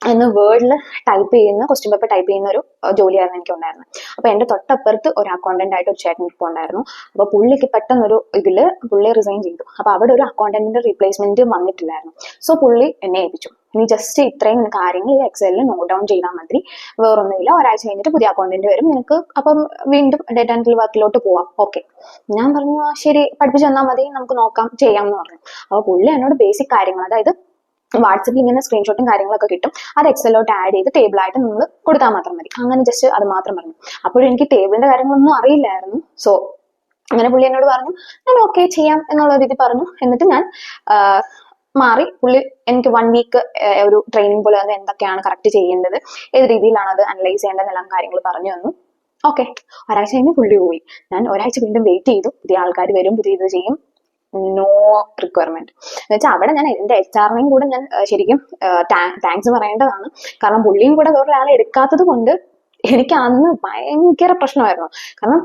അന്ന് വേർഡിൽ ടൈപ്പ് ചെയ്യുന്ന ക്വസ്റ്റ്യൻ പേപ്പർ ടൈപ്പ് ചെയ്യുന്ന ഒരു ജോലിയായിരുന്നു എനിക്ക് ഉണ്ടായിരുന്നത്. അപ്പൊ എന്റെ തൊട്ടപ്പുറത്ത് ഒരു അക്കൗണ്ടന്റ് ആയിട്ട് ഒരു ചേട്ടൻ ഇപ്പോൾ ഉണ്ടായിരുന്നു. അപ്പൊ പുള്ളിക്ക് പെട്ടെന്നൊരു പുള്ളി റിസൈൻ ചെയ്തു. അപ്പൊ അവിടെ ഒരു അക്കൗണ്ടന്റിന്റെ റീപ്ലേസ്മെന്റ് വന്നിട്ടില്ലായിരുന്നു. സോ പുള്ളി എന്നെ ഏൽപ്പിച്ചു, ഇനി ജസ്റ്റ് ഇത്രയും കാര്യങ്ങൾ ഈ എക്സലിൽ നോട്ട് ഡൗൺ ചെയ്താൽ മതി, വേറൊന്നുമില്ല, ഒരാഴ്ച കഴിഞ്ഞിട്ട് പുതിയ അക്കൗണ്ടന്റ് വരും, നിനക്ക് അപ്പം വീണ്ടും ഡേറ്റ എൻട്രി വർക്കിലോട്ട് പോവാം. ഓക്കെ, ഞാൻ പറഞ്ഞു ശരി, പഠിപ്പിച്ചു തന്നാൽ മതി, നമുക്ക് നോക്കാം, ചെയ്യാം എന്ന് പറഞ്ഞു. അപ്പൊ പുള്ളി എന്നോട് ബേസിക് കാര്യങ്ങൾ, അതായത് വാട്സപ്പിൽ ഇങ്ങനെ സ്ക്രീൻഷോട്ടും കാര്യങ്ങളൊക്കെ കിട്ടും, അത് എക്സലിലോട്ട് ആഡ് ചെയ്ത് ടേബിളായിട്ട് നമ്മൾ കൊടുത്താൽ മാത്രം മതി, അങ്ങനെ ജസ്റ്റ് അത് മാത്രം പറഞ്ഞു. അപ്പോഴും എനിക്ക് ടേബിളിന്റെ കാര്യങ്ങളൊന്നും അറിയില്ലായിരുന്നു. സോ അങ്ങനെ പുള്ളി എന്നോട് പറഞ്ഞു ഞാൻ ഓക്കെ ചെയ്യാം എന്നുള്ള രീതി പറഞ്ഞു. എന്നിട്ട് ഞാൻ മാറി. പുള്ളി എനിക്ക് 1 വീക്ക് ഒരു ട്രെയിനിങ് പോലെ തന്നെ എന്തൊക്കെയാണ് കറക്റ്റ് ചെയ്യേണ്ടത്, ഏത് രീതിയിലാണ് അത് അനലൈസ് ചെയ്യേണ്ടത് എല്ലാം കാര്യങ്ങൾ പറഞ്ഞു തന്നു. ഓക്കെ, ഒരാഴ്ച കഴിഞ്ഞ് പുള്ളി പോയി. ഞാൻ ഒരാഴ്ച വീണ്ടും വെയിറ്റ് ചെയ്തു, പുതിയ ആൾക്കാർ വരും, പുതിയ ഇത് ചെയ്യും. നോ റിക്വയർമെന്റ് എന്ന് വെച്ചാൽ അവിടെ ഞാൻ എന്റെ HR-നെയും കൂടെ ഞാൻ ശരിക്കും താങ്ക്സ് പറയേണ്ടതാണ്. കാരണം പുള്ളിയും കൂടെ വേറൊരാളെ എടുക്കാത്തത് കൊണ്ട് എനിക്ക് അന്ന് ഭയങ്കര പ്രശ്നമായിരുന്നു. കാരണം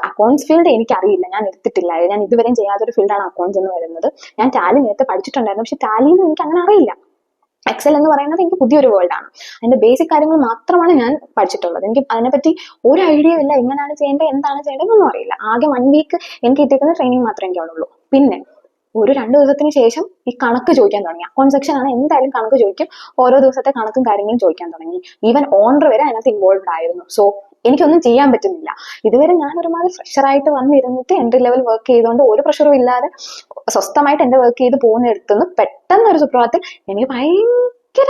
അക്കൗണ്ട്സ് ഫീൽഡ് എനിക്കറിയില്ല, ഞാൻ എടുത്തിട്ടില്ല, ഞാൻ ഇതുവരെയും ചെയ്യാത്തൊരു ഫീൽഡാണ് അക്കൗണ്ട്സ് എന്ന് വരുന്നത്. ഞാൻ ടാലി നേരത്തെ പഠിച്ചിട്ടുണ്ടായിരുന്നു, പക്ഷെ ടാലിയിൽ എനിക്ക് അങ്ങനെ അറിയില്ല. എക്സൽ എന്ന് പറയുന്നത് എനിക്ക് പുതിയൊരു വേൾഡാണ്. അതിന്റെ ബേസിക് കാര്യങ്ങൾ മാത്രമാണ് ഞാൻ പഠിച്ചിട്ടുള്ളത്. എനിക്ക് അതിനെപ്പറ്റി ഒരു ഐഡിയ ഇല്ല, എങ്ങനെയാണ് ചെയ്യേണ്ടത്, എന്താണ് ചെയ്യേണ്ടത് ഒന്നും അറിയില്ല. ആകെ 1 വീക്ക് എനിക്ക് കിട്ടിയിരിക്കുന്ന ട്രെയിനിങ് മാത്രമേ എനിക്ക് അവിടെ ഉള്ളൂ. പിന്നെ ഒരു 2 ദിവസത്തിന് ശേഷം ഈ കണക്ക് ചോദിക്കാൻ തുടങ്ങി. അക്കൗണ്ട് സെക്ഷൻ ആണ്, എന്തായാലും കണക്ക് ചോദിക്കും, ഓരോ ദിവസത്തെ കണക്കും കാര്യങ്ങളും ചോദിക്കാൻ തുടങ്ങി. ഈവൻ ഓണർ വരെ അതിനകത്ത് ഇൻവോൾവ്ഡ് ആയിരുന്നു. സോ എനിക്കൊന്നും ചെയ്യാൻ പറ്റുന്നില്ല. ഇതുവരെ ഞാൻ ഒരുമാതിരി ഫ്രഷറായിട്ട് വന്നിരുന്നിട്ട് എൻട്രി ലെവൽ വർക്ക് ചെയ്തുകൊണ്ട് ഒരു പ്രഷറും ഇല്ലാതെ സ്വസ്ഥമായിട്ട് എന്റെ വർക്ക് ചെയ്ത് പോകുന്നിടത്തുനിന്ന് പെട്ടെന്ന് ഒരു സുപ്രഭാതത്തിൽ എനിക്ക് ഭയങ്കര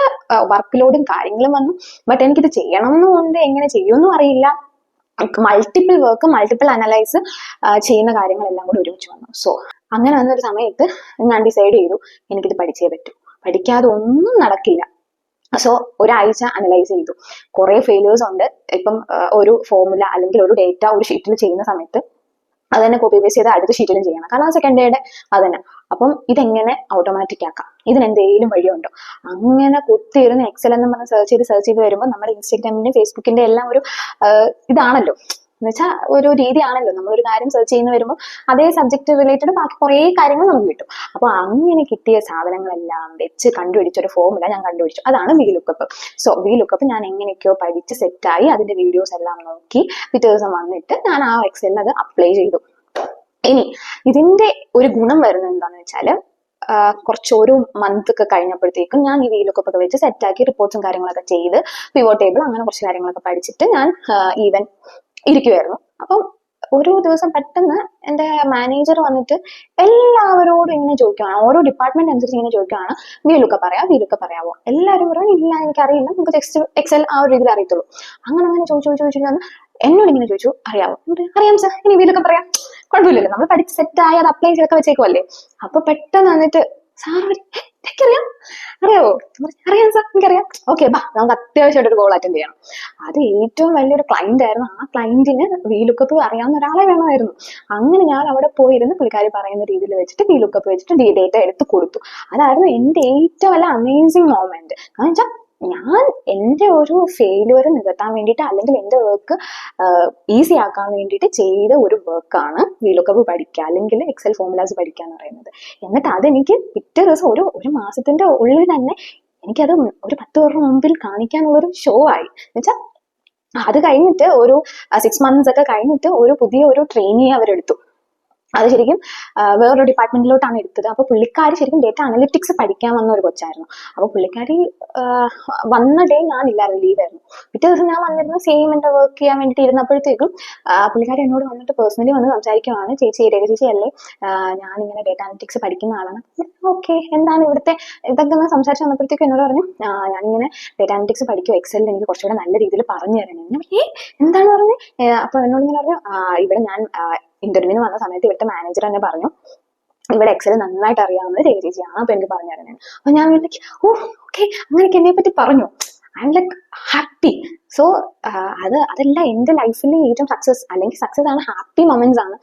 വർക്ക് ലോഡും കാര്യങ്ങളും വന്നു. ബട്ട് എനിക്കിത് ചെയ്യണമെന്നുണ്ട്, എങ്ങനെ ചെയ്യുമെന്നും അറിയില്ല. മൾട്ടിപ്പിൾ വർക്ക്, മൾട്ടിപ്പിൾ അനലൈസ് ചെയ്യുന്ന കാര്യങ്ങളെല്ലാം കൂടി ഒരുമിച്ച് വന്നു. സോ അങ്ങനെ വന്നൊരു സമയത്ത് ഞാൻ ഡിസൈഡ് ചെയ്തു എനിക്കിത് പഠിച്ചേ പറ്റൂ, പഠിക്കാതെ ഒന്നും നടക്കില്ല. സോ ഒരാഴ്ച അനലൈസ് ചെയ്തു. കുറെ ഫെയിലേഴ്സ് ഉണ്ട്. ഇപ്പം ഒരു ഫോർമുല അല്ലെങ്കിൽ ഒരു ഡേറ്റ ഒരു ഷീറ്റിൽ ചെയ്യുന്ന സമയത്ത് അത് തന്നെ കോപ്പി പേസ്റ്റ് ചെയ്ത് അടുത്ത ഷീറ്റിലും ചെയ്യണം, കാരണം സെക്കൻഡ് ഡേയുടെ അത് തന്നെ. അപ്പം ഇതെങ്ങനെ ഓട്ടോമാറ്റിക് ആക്കാം, ഇതിനെന്തെങ്കിലും വഴിയുണ്ടോ? അങ്ങനെ കുത്തിയിരുന്ന് എക്സൽ എന്ന് പറഞ്ഞ് സെർച്ച് ചെയ്ത് വരുമ്പോൾ നമ്മുടെ ഇൻസ്റ്റാഗ്രാമിന്റെ ഫേസ്ബുക്കിന്റെ എല്ലാം ഒരു ഇതാണല്ലോ, എന്ന് വെച്ചാൽ ഒരു രീതിയാണല്ലോ, നമ്മളൊരു കാര്യം സെർച്ച് ചെയ്യുന്ന വരുമ്പോൾ അതേ സബ്ജക്ട് റിലേറ്റഡ് ബാക്കി കുറേ കാര്യങ്ങൾ നമുക്ക് കിട്ടും. അപ്പൊ അങ്ങനെ കിട്ടിയ സാധനങ്ങളെല്ലാം വെച്ച് കണ്ടുപിടിച്ചൊരു ഫോർമുല ഞാൻ കണ്ടുപിടിച്ചു, അതാണ് VLOOKUP. സോ VLOOKUP ഞാൻ എങ്ങനെയൊക്കെയോ പഠിച്ച് സെറ്റായി അതിന്റെ വീഡിയോസ് എല്ലാം നോക്കി പിറ്റേ ദിവസം വന്നിട്ട് ഞാൻ ആ എക്സലിൽ അത് അപ്ലൈ ചെയ്തു. ഇനി ഇതിന്റെ ഒരു ഗുണം വരുന്നത് എന്താണെന്ന് വെച്ചാൽ കുറച്ച് ഒരു മന്ത് ഒക്കെ കഴിഞ്ഞപ്പോഴത്തേക്കും ഞാൻ ഈ വീലൊക്കെ ഒക്കെ വെച്ച് സെറ്റാക്കി റിപ്പോർട്ട്സും കാര്യങ്ങളൊക്കെ ചെയ്ത് പിവോട്ട് ടേബിൾ അങ്ങനെ കുറച്ച് കാര്യങ്ങളൊക്കെ പഠിച്ചിട്ട് ഞാൻ ഈവൻ ഇരിക്കുമായിരുന്നു. അപ്പം ഒരു ദിവസം പെട്ടെന്ന് എൻ്റെ മാനേജർ വന്നിട്ട് എല്ലാവരോടും ഇങ്ങനെ ചോദിക്കുകയാണ്, ഓരോ ഡിപ്പാർട്ട്മെന്റ് അനുസരിച്ച് ഇങ്ങനെ ചോദിക്കുകയാണ്, വീലൊക്കെ പറയാമോ? എല്ലാവരും പറയും ഇല്ല എനിക്കറിയില്ല, നമുക്ക് ജസ്റ്റ് എക്സൽ ആ ഒരു രീതിയിൽ അറിയത്തുള്ളൂ. അങ്ങനെ ചോദിച്ചു എന്നോട് ഇങ്ങനെ ചോദിച്ചു അറിയാമോ? അറിയാം സാർ, ഇനി വീലൊക്കെ പറയാം, കുഴപ്പമില്ലല്ലോ, നമ്മൾ പഠിച്ച് സെറ്റായി അത് അപ്ലൈ ചെയ്തൊക്കെ വെച്ചേക്കുമല്ലേ. അപ്പൊ പെട്ടെന്ന് വന്നിട്ട് സാർ എനിക്കറിയാം, അറിയാവോ? അറിയാം സാർ, എനിക്കറിയാം. ഓക്കെ ബാ, നമുക്ക് അത്യാവശ്യമായിട്ട് ഒരു കോൾ അറ്റൻഡ് ചെയ്യണം. അത് ഏറ്റവും വലിയൊരു ക്ലയന്റ് ആയിരുന്നു. ആ ക്ലയന്റിന് വീലുക്കപ്പ് അറിയാവുന്ന ഒരാളെ വേണമായിരുന്നു. അങ്ങനെ ഞാൻ അവിടെ പോയിരുന്ന് പുള്ളിക്കാരി പറയുന്ന രീതിയിൽ വെച്ചിട്ട് വീലുക്കപ്പ് വെച്ചിട്ട് ഡേറ്റ എടുത്ത് കൊടുത്തു. അതായിരുന്നു എൻ്റെ ഏറ്റവും വലിയ അമേസിങ് മൊമെന്റ്. കാരണം വെച്ചാൽ ഞാൻ എൻ്റെ ഒരു ഫെയിലുവർ നികത്താൻ വേണ്ടിയിട്ട് അല്ലെങ്കിൽ എൻ്റെ വർക്ക് ഈസി ആക്കാൻ വേണ്ടിയിട്ട് ചെയ്ത ഒരു വർക്കാണ് വീലുക്കപ്പ് പഠിക്കുക അല്ലെങ്കിൽ എക്സൽ ഫോർമുലാസ് പഠിക്കുക എന്ന് പറയുന്നത്. എന്നിട്ട് അതെനിക്ക് പിറ്റേ ദിവസം ഒരു മാസത്തിന്റെ ഉള്ളിൽ തന്നെ എനിക്കത് ഒരു 10 വർഷം മുമ്പിൽ കാണിക്കാനുള്ളൊരു ഷോ ആയി. എന്നുവെച്ചാൽ അത് കഴിഞ്ഞിട്ട് ഒരു 6 months ഒക്കെ കഴിഞ്ഞിട്ട് ഒരു പുതിയ ഒരു ട്രെയിനിയെ അവരെടുത്തു. അത് ശരിക്കും വേറൊരു ഡിപ്പാർട്ട്മെന്റിലോട്ടാണ് എടുത്തത്. അപ്പൊ പുള്ളിക്കാരി ശരിക്കും ഡേറ്റ അനലിറ്റിക്സ് പഠിക്കാൻ വന്ന ഒരു കൊച്ചായിരുന്നു. അപ്പൊ പുള്ളിക്കാരി വന്ന ഡേ ഞാനില്ലായിരുന്നു, ലീവായിരുന്നു. പിറ്റേ ദിവസം ഞാൻ വന്നിരുന്ന സെയിം എന്റെ വർക്ക് ചെയ്യാൻ വേണ്ടിയിട്ട് ഇരുന്നപ്പോഴത്തേക്കും പുള്ളിക്കാരി എന്നോട് വന്നിട്ട് പേഴ്സണലി വന്ന് സംസാരിക്കുകയാണ്, രേഖ ചേച്ചി അല്ലേ, ഞാനിങ്ങനെ ഡേറ്റ അനലിറ്റിക്സ് പഠിക്കുന്ന ആളാണ്. ഓക്കെ എന്താണ് ഇവിടുത്തെ ഇതൊക്കെ ഒന്ന് സംസാരിച്ച് വന്നപ്പോഴത്തേക്കും എന്നോട് പറഞ്ഞു ഞാനിങ്ങനെ ഡേറ്റ അനലിറ്റിക്സ് പഠിക്കും, എക്സലിൽ എനിക്ക് കുറച്ചുകൂടെ നല്ല രീതിയിൽ പറഞ്ഞു തരണം. എന്താണ് പറഞ്ഞത്? അപ്പൊ എന്നോട് ഇങ്ങനെ പറഞ്ഞു ഇവിടെ ഞാൻ ഇന്റർവ്യൂവിന് വന്ന സമയത്ത് ഇവിടുത്തെ മാനേജർ തന്നെ പറഞ്ഞു ഇവിടെ എക്സൽ നന്നായിട്ട് അറിയാവുന്നത് രേഖ ചേച്ചിയാണ്, അപ്പൊ എനിക്ക് പറഞ്ഞു തരുന്നത്. അപ്പൊ ഞാൻ ഓക്കെ അങ്ങനെയൊക്കെ എന്നെ പറ്റി പറഞ്ഞു. I M like happy. So അതെല്ലാം എൻ്റെ ലൈഫിൽ ഏറ്റവും സക്സസ് ആണ്, ഹാപ്പി മൊമെന്റ്സ് ആണ്.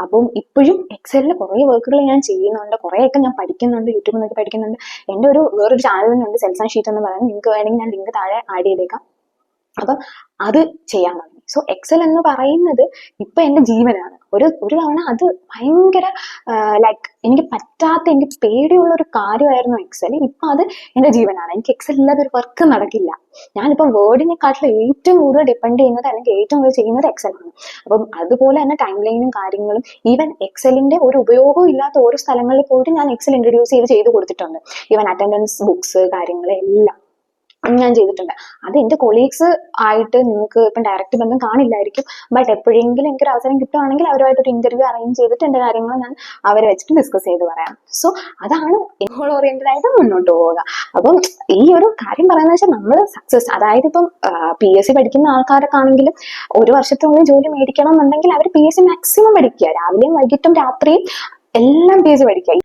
അപ്പം ഇപ്പോഴും എക്സലിൽ കുറേ വർക്കുകൾ ഞാൻ ചെയ്യുന്നുണ്ട്, കുറേയൊക്കെ ഞാൻ പഠിക്കുന്നുണ്ട്, യൂട്യൂബിൽ നിന്നൊക്കെ പഠിക്കുന്നുണ്ട്. എൻ്റെ വേറൊരു ചാനൽ തന്നെയുണ്ട്, സെൽസ് ആൻഡ് ഷീറ്റ് എന്ന് പറയുന്നത്. നിങ്ങൾക്ക് വേണമെങ്കിൽ ഞാൻ ലിങ്ക് താഴെ ആഡ് ചെയ്തേക്കാം. അപ്പം അത് ചെയ്യാൻ തുടങ്ങി. സോ എക്സൽ എന്ന് പറയുന്നത് ഇപ്പൊ എന്റെ ജീവനാണ്. ഒരു തവണ അത് ഭയങ്കര എനിക്ക് പേടിയുള്ള ഒരു കാര്യമായിരുന്നു എക്സൽ. ഇപ്പൊ അത് എന്റെ ജീവനാണ്. എനിക്ക് എക്സൽ ഇല്ലാതെ ഒരു വർക്ക് നടക്കില്ല. ഞാനിപ്പോ വേർഡിനെക്കാട്ടിലും ഏറ്റവും കൂടുതൽ ഡിപ്പെൻഡ് ചെയ്യുന്നത് അല്ലെങ്കിൽ ഏറ്റവും കൂടുതൽ ചെയ്യുന്നത് എക്സൽ ആണ്. അപ്പം അതുപോലെ തന്നെ ടൈം ലൈനും കാര്യങ്ങളും ഈവൻ എക്സലിന്റെ ഒരു ഉപയോഗവും ഇല്ലാത്ത ഓരോ സ്ഥലങ്ങളിൽ പോയിട്ട് ഞാൻ എക്സൽ ഇൻട്രൊഡ്യൂസ് ചെയ്ത് കൊടുത്തിട്ടുണ്ട്. ഈവൻ അറ്റൻഡൻസ് ബുക്സ് കാര്യങ്ങളെല്ലാം ഞാൻ ചെയ്തിട്ടുണ്ട്. അത് എന്റെ കൊളീഗ്സ് ആയിട്ട് നിങ്ങൾക്ക് ഇപ്പം ഡയറക്റ്റ് ബന്ധം കാണില്ലായിരിക്കും, ബട്ട് എപ്പോഴെങ്കിലും എനിക്കൊരു അവസരം കിട്ടുവാണെങ്കിൽ അവരുമായിട്ടൊരു ഇന്റർവ്യൂ അറേഞ്ച് ചെയ്തിട്ട് എന്റെ കാര്യങ്ങൾ ഞാൻ അവരെ വെച്ചിട്ട് ഡിസ്കസ് ചെയ്ത് പറയാം. സോ അതാണ് ഗോൾ ഓറിയന്റഡ് ആയിട്ട് മുന്നോട്ട് പോവുക. അപ്പം ഈ ഒരു കാര്യം പറയുന്നത് വെച്ചാൽ നമ്മൾ സക്സസ്, അതായത് ഇപ്പം PSC പഠിക്കുന്ന ആൾക്കാരൊക്കെ ആണെങ്കിലും ഒരു വർഷത്തിനുള്ളിൽ ജോലി മേടിക്കണം എന്നുണ്ടെങ്കിൽ അവർ PSC മാക്സിമം പഠിക്കുക, രാവിലെയും വൈകിട്ടും രാത്രിയും എല്ലാം PSC പഠിക്കുക.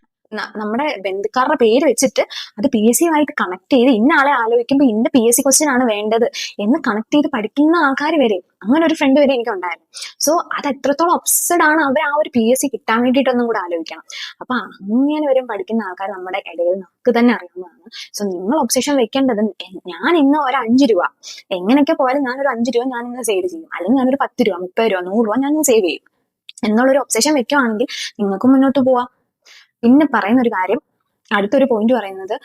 നമ്മുടെ ബന്ധുക്കാരുടെ പേര് വെച്ചിട്ട് അത് PSC ആയിട്ട് കണക്ട് ചെയ്ത് ഇന്ന ആളെ ആലോചിക്കുമ്പോൾ ഇന്ന PSC ക്വസ്റ്റ്യൻ ആണ് വേണ്ടത് എന്ന് കണക്ട് ചെയ്ത് പഠിക്കുന്ന ആൾക്കാർ വരെ, അങ്ങനെ ഒരു ഫ്രണ്ട് വരെ എനിക്ക് ഉണ്ടായിരുന്നു. സോ അത് എത്രത്തോളം അപ്സഡ് ആണ് അവർ ആ ഒരു PSC കിട്ടാൻ വേണ്ടിയിട്ടൊന്നും കൂടെ ആലോചിക്കണം. അപ്പൊ അങ്ങനെ വരും പഠിക്കുന്ന ആൾക്കാർ നമ്മുടെ ഇടയിൽ നമുക്ക് തന്നെ അറിയാവുന്നതാണ്. സോ നിങ്ങൾ ഒബ്സെഷൻ വെക്കേണ്ടത് ഞാൻ ഇന്ന് ഒരു 5 രൂപ എങ്ങനെയൊക്കെ പോയാലും ഞാനൊരു 5 രൂപ ഞാൻ ഇന്ന് സേവ് ചെയ്യും, അല്ലെങ്കിൽ ഞാനൊരു 10 രൂപ 30 രൂപ 100 രൂപ ഞാൻ സേവ് ചെയ്യും എന്നുള്ളൊരു ഒബ്സെഷൻ വെക്കുവാണെങ്കിൽ നിങ്ങൾക്ക് മുന്നോട്ട് പോവാം. പിന്നെ പറയുന്ന ഒരു കാര്യം, അടുത്തൊരു പോയിന്റ് പറയുന്നത്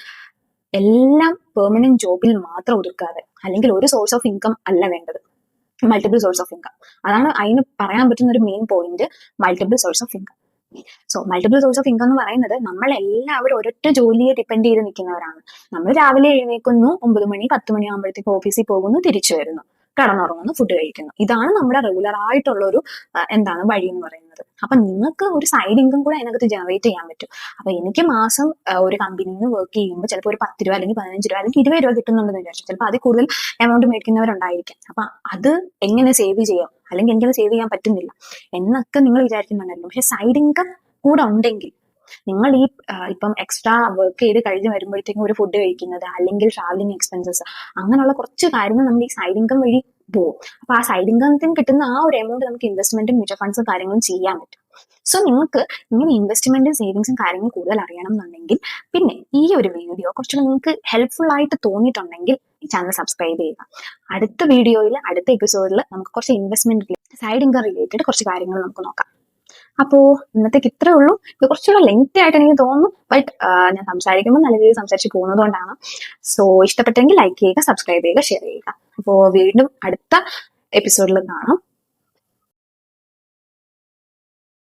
എല്ലാം പെർമനന്റ് ജോബിൽ മാത്രം ഒതുക്കാതെ, അല്ലെങ്കിൽ ഒരു സോഴ്സ് ഓഫ് ഇൻകം അല്ല വേണ്ടത്, മൾട്ടിപ്പിൾ സോഴ്സ് ഓഫ് ഇൻകം. അതാണ് അതിന് പറയാൻ പറ്റുന്ന ഒരു main point, multiple source of income. So multiple source of income എന്ന് പറയുന്നത് നമ്മൾ എല്ലാവരും ഒരൊറ്റ ജോലിയെ ഡിപ്പെൻഡ് ചെയ്ത് നിൽക്കുന്നവരാണ്. നമ്മൾ രാവിലെ എഴുന്നേൽക്കുന്നു, 9 മണി 10 മണി ആകുമ്പോഴത്തേക്ക് ഓഫീസിൽ പോകുന്നു, തിരിച്ചു വരുന്നു, കടന്നുറങ്ങുന്നു, ഫുഡ് കഴിക്കുന്നു. ഇതാണ് നമ്മുടെ റെഗുലർ ആയിട്ടുള്ള ഒരു വഴി എന്ന് പറയുന്നത്. അപ്പൊ നിങ്ങൾക്ക് ഒരു സൈഡ് ഇൻകം കൂടെ അതിനകത്ത് ജനറേറ്റ് ചെയ്യാൻ പറ്റും. അപ്പൊ എനിക്ക് മാസം ഒരു കമ്പനിയിൽ നിന്ന് വർക്ക് ചെയ്യുമ്പോൾ ചിലപ്പോൾ ഒരു 10 രൂപ അല്ലെങ്കിൽ 15 രൂപ അല്ലെങ്കിൽ 20 രൂപ കിട്ടുന്നുണ്ടെന്ന് വിചാരിച്ചു, ചിലപ്പോൾ അതിൽ കൂടുതൽ എമൗണ്ട് മേടിക്കുന്നവരുണ്ടായിരിക്കാം. അപ്പൊ അത് എങ്ങനെ സേവ് ചെയ്യാം, അല്ലെങ്കിൽ എനിക്കത് സേവ് ചെയ്യാൻ പറ്റുന്നില്ല എന്നൊക്കെ നിങ്ങൾ വിചാരിക്കുന്നുണ്ടല്ലോ. പക്ഷെ സൈഡ് ഇൻകം കൂടെ ഉണ്ടെങ്കിൽ നിങ്ങൾ ഈ ഇപ്പം എക്സ്ട്രാ വർക്ക് ചെയ്ത് കഴിഞ്ഞ് വരുമ്പോഴത്തേക്കും ഒരു ഫുഡ് കഴിക്കുന്നത്, അല്ലെങ്കിൽ ട്രാവലിംഗ് എക്സ്പെൻസസ്, അങ്ങനെയുള്ള കുറച്ച് കാര്യങ്ങൾ നമ്മൾ ഈ സൈഡ് ഇൻകം വഴി പോകും. അപ്പൊ ആ സൈഡ് ഇൻകത്തിന് കിട്ടുന്ന ആ ഒരു എമൗണ്ട് നമുക്ക് ഇൻവെസ്റ്റ്മെന്റും മ്യൂച്വൽ ഫണ്ട്സും കാര്യങ്ങളും ചെയ്യാൻ പറ്റും. സോ നിങ്ങൾക്ക് ഇങ്ങനെ ഇൻവെസ്റ്റ്മെന്റും സേവിങ്സും കാര്യങ്ങളും കൂടുതൽ അറിയണം എന്നുണ്ടെങ്കിൽ, പിന്നെ ഈ ഒരു വീഡിയോ കുറച്ചുകൂടി നിങ്ങൾക്ക് ഹെൽപ്ഫുൾ ആയിട്ട് തോന്നിയിട്ടുണ്ടെങ്കിൽ ഈ ചാനൽ സബ്സ്ക്രൈബ് ചെയ്യുക. അടുത്ത വീഡിയോയിൽ അടുത്ത എപ്പിസോഡിൽ നമുക്ക് കുറച്ച് ഇൻവെസ്റ്റ്മെന്റ് സൈഡ് ഇൻകം റിലേറ്റഡ് കുറച്ച് കാര്യങ്ങൾ നമുക്ക് നോക്കാം. അപ്പോ ഇന്നത്തേക്ക് ഇത്രേ ഉള്ളൂ. ഇത് കുറച്ചുകൂടെ ലെങ്തി ആയിട്ട് എനിക്ക് തോന്നുന്നു, ബട്ട് ഞാൻ സംസാരിക്കുമ്പോൾ നല്ല രീതിയിൽ സംസാരിച്ച് പോകുന്നത് കൊണ്ടാണ്. സോ ഇഷ്ടപ്പെട്ടെങ്കിൽ ലൈക്ക് ചെയ്യുക, സബ്സ്ക്രൈബ് ചെയ്യുക, ഷെയർ ചെയ്യുക. അപ്പോൾ വീണ്ടും അടുത്ത എപ്പിസോഡിൽ കാണാം.